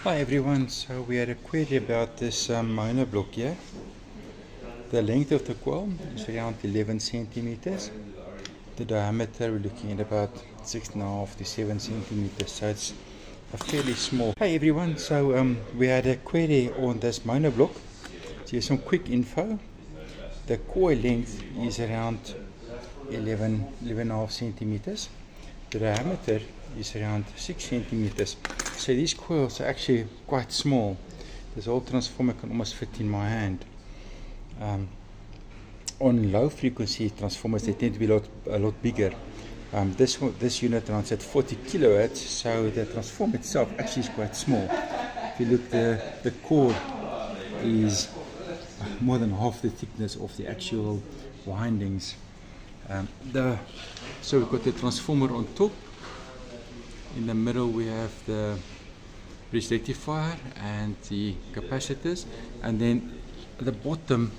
Hi everyone, so we had a query about this monoblock here. The length of the coil is around 11 centimeters. The diameter we're looking at about 6.5 to 7 centimeters, so it's a fairly small. Hi everyone, so we had a query on this monoblock. So here's some quick info. The coil length is around 11.5 centimeters. The diameter is around 6 centimeters. So these coils are actually quite small. This whole transformer can almost fit in my hand. On low frequency transformers they tend to be a lot bigger. This unit runs at 40 kilohertz, so the transformer itself actually is quite small. If you look, the core is more than half the thickness of the actual windings. So we've got the transformer on top. In the middle we have the bridge rectifier and the capacitors, and then at the bottom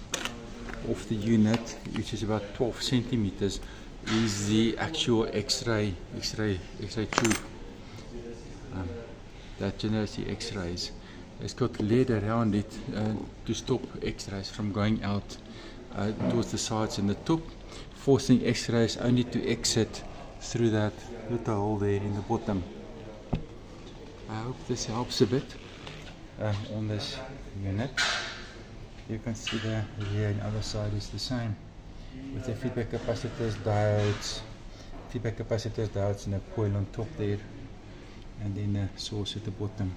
of the unit, which is about 12 centimeters, is the actual X-ray tube that generates the X-rays. It's got lead around it to stop X-rays from going out towards the sides and the top, forcing X-rays only to exit through that little hole there in the bottom. I hope this helps a bit on this unit. You can see the rear and other side is the same, with the feedback capacitors, diodes, and a coil on top there, and then a source at the bottom.